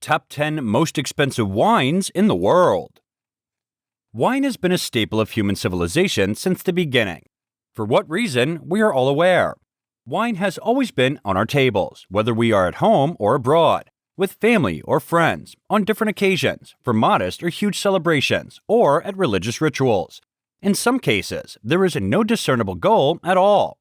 Top 10 Most Expensive Wines in the World. Wine has been a staple of human civilization since the beginning. For what reason, we are all aware. Wine has always been on our tables, whether we are at home or abroad, with family or friends, on different occasions, for modest or huge celebrations, or at religious rituals. In some cases, there is no discernible goal at all.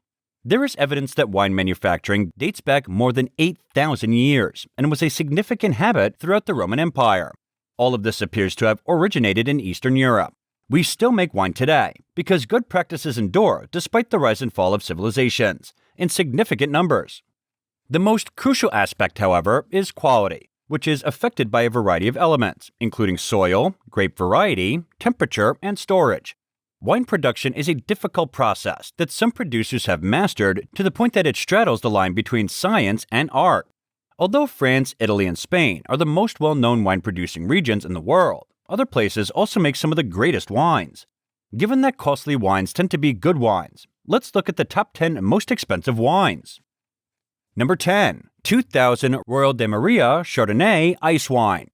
There is evidence that wine manufacturing dates back more than 8,000 years and was a significant habit throughout the Roman Empire. All of this appears to have originated in Eastern Europe. We still make wine today because good practices endure despite the rise and fall of civilizations in significant numbers. The most crucial aspect, however, is quality, which is affected by a variety of elements, including soil, grape variety, temperature, and storage. Wine production is a difficult process that some producers have mastered to the point that it straddles the line between science and art. Although France, Italy, and Spain are the most well-known wine-producing regions in the world, other places also make some of the greatest wines. Given that costly wines tend to be good wines, let's look at the top 10 most expensive wines. Number 10. 2000 Royal de Maria Chardonnay Ice Wine.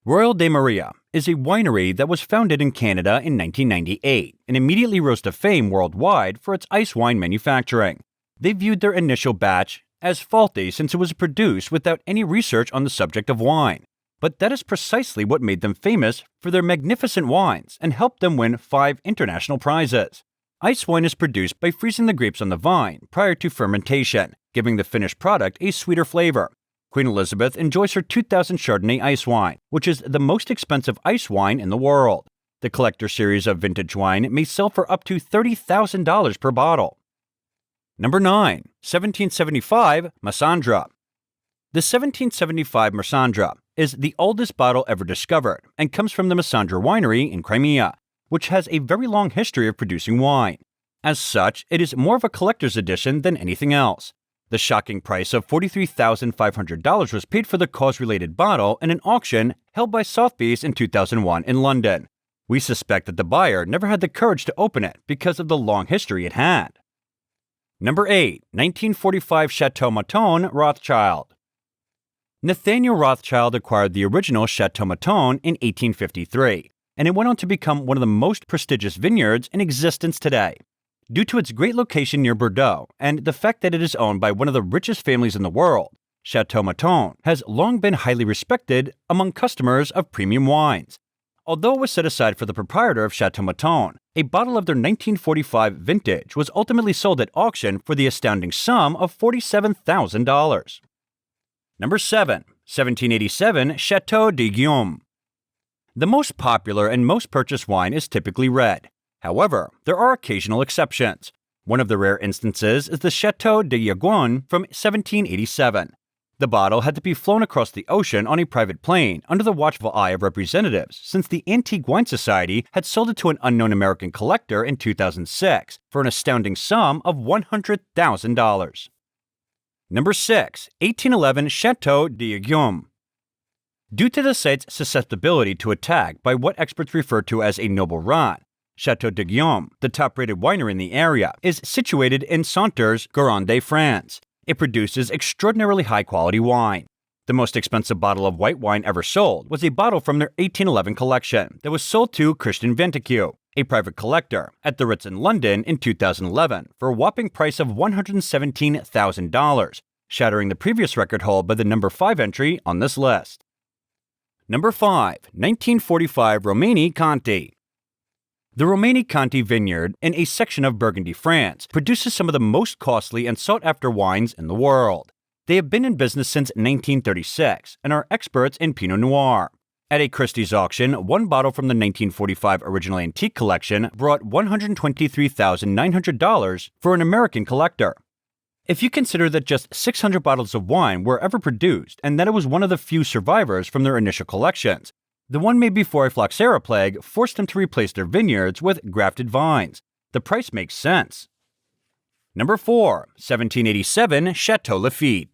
Royal de Maria is a winery that was founded in Canada in 1998 and immediately rose to fame worldwide for its ice wine manufacturing. They viewed their initial batch as faulty since it was produced without any research on the subject of wine. But that is precisely what made them famous for their magnificent wines and helped them win 5 international prizes. Ice wine is produced by freezing the grapes on the vine prior to fermentation, giving the finished product a sweeter flavor. Queen Elizabeth enjoys her 2000 Chardonnay ice wine, which is the most expensive ice wine in the world. The collector series of vintage wine may sell for up to $30,000 per bottle. Number 9. 1775 Massandra. The 1775 Massandra is the oldest bottle ever discovered and comes from the Massandra winery in Crimea, which has a very long history of producing wine. As such, it is more of a collector's edition than anything else. The shocking price of $43,500 was paid for the cause-related bottle in an auction held by Sotheby's in 2001 in London. We suspect that the buyer never had the courage to open it because of the long history it had. Number 8. 1945 Chateau Mouton Rothschild. Nathaniel Rothschild acquired the original Chateau Mouton in 1853, and it went on to become one of the most prestigious vineyards in existence today. Due to its great location near Bordeaux and the fact that it is owned by one of the richest families in the world, Chateau Mouton has long been highly respected among customers of premium wines. Although it was set aside for the proprietor of Chateau Mouton, a bottle of their 1945 vintage was ultimately sold at auction for the astounding sum of $47,000. Number 7. 1787 Chateau de Guillaume. The most popular and most purchased wine is typically red. However, there are occasional exceptions. One of the rare instances is the Chateau de Yaguin from 1787. The bottle had to be flown across the ocean on a private plane under the watchful eye of representatives since the Antique Wine Society had sold it to an unknown American collector in 2006 for an astounding sum of $100,000. Number 6. 1811 Chateau de Yaguin. Due to the site's susceptibility to attack by what experts refer to as a noble rot, Chateau de Guillaume, the top-rated winery in the area, is situated in Sauteurs, Gironde, France. It produces extraordinarily high-quality wine. The most expensive bottle of white wine ever sold was a bottle from their 1811 collection that was sold to Christian Ventecue, a private collector, at the Ritz in London in 2011 for a whopping price of $117,000, shattering the previous record held by the number 5 entry on this list. Number 5. 1945 Romani Conti. The Romani Conti vineyard, in a section of Burgundy, France, produces some of the most costly and sought-after wines in the world. They have been in business since 1936 and are experts in Pinot Noir. At a Christie's auction, one bottle from the 1945 Original Antique Collection brought $123,900 for an American collector. If you consider that just 600 bottles of wine were ever produced and that it was one of the few survivors from their initial collections, the one made before a phylloxera plague forced them to replace their vineyards with grafted vines. The price makes sense. Number 4. 1787 Chateau Lafite.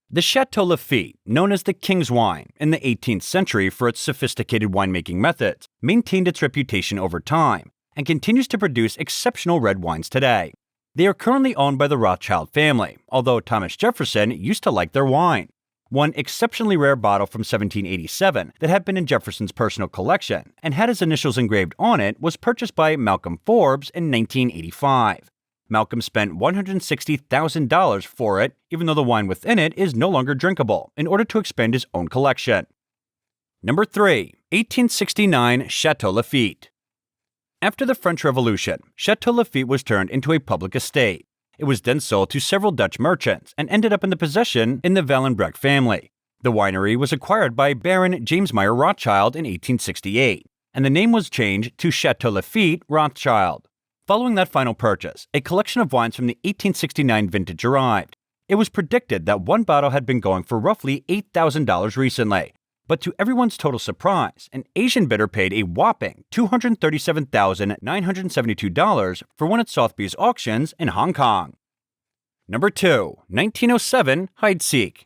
The Chateau Lafite, known as the King's Wine in the 18th century for its sophisticated winemaking methods, maintained its reputation over time and continues to produce exceptional red wines today. They are currently owned by the Rothschild family, although Thomas Jefferson used to like their wine. One exceptionally rare bottle from 1787 that had been in Jefferson's personal collection and had his initials engraved on it was purchased by Malcolm Forbes in 1985. Malcolm spent $160,000 for it, even though the wine within it is no longer drinkable, in order to expand his own collection. Number 3. 1869 Chateau Lafite. After the French Revolution, Chateau Lafite was turned into a public estate. It was then sold to several Dutch merchants and ended up in the possession in the Wallenbrecht family. The winery was acquired by Baron James Meyer Rothschild in 1868, and the name was changed to Chateau Lafite Rothschild. Following that final purchase, a collection of wines from the 1869 vintage arrived. It was predicted that one bottle had been going for roughly $8,000 recently, but to everyone's total surprise, an Asian bidder paid a whopping $237,972 for one at Sotheby's auctions in Hong Kong. Number 2. 1907 Heidsieck.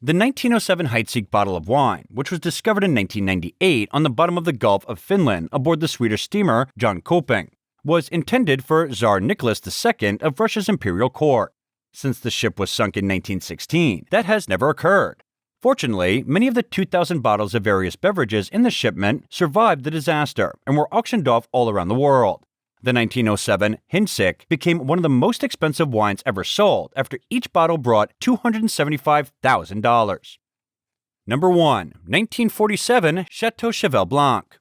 The 1907 Heidsieck bottle of wine, which was discovered in 1998 on the bottom of the Gulf of Finland aboard the Swedish steamer Jönköping, was intended for Tsar Nicholas II of Russia's imperial court. Since the ship was sunk in 1916, that has never occurred. Fortunately, many of the 2,000 bottles of various beverages in the shipment survived the disaster and were auctioned off all around the world. The 1907 Heidsieck became one of the most expensive wines ever sold after each bottle brought $275,000. Number 1. 1947 Chateau Cheval Blanc.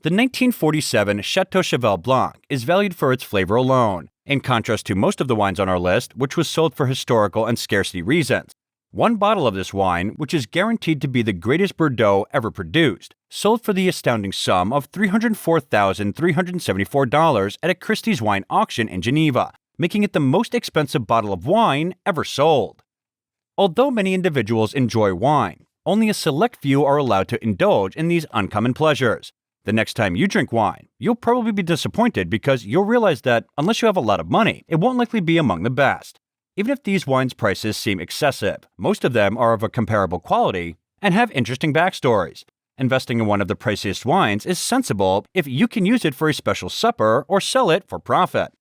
The 1947 Chateau Cheval Blanc is valued for its flavor alone, in contrast to most of the wines on our list, which was sold for historical and scarcity reasons. One bottle of this wine, which is guaranteed to be the greatest Bordeaux ever produced, sold for the astounding sum of $304,374 at a Christie's wine auction in Geneva, making it the most expensive bottle of wine ever sold. Although many individuals enjoy wine, only a select few are allowed to indulge in these uncommon pleasures. The next time you drink wine, you'll probably be disappointed because you'll realize that, unless you have a lot of money, it won't likely be among the best. Even if these wines' prices seem excessive, most of them are of a comparable quality and have interesting backstories. Investing in one of the priciest wines is sensible if you can use it for a special supper or sell it for profit.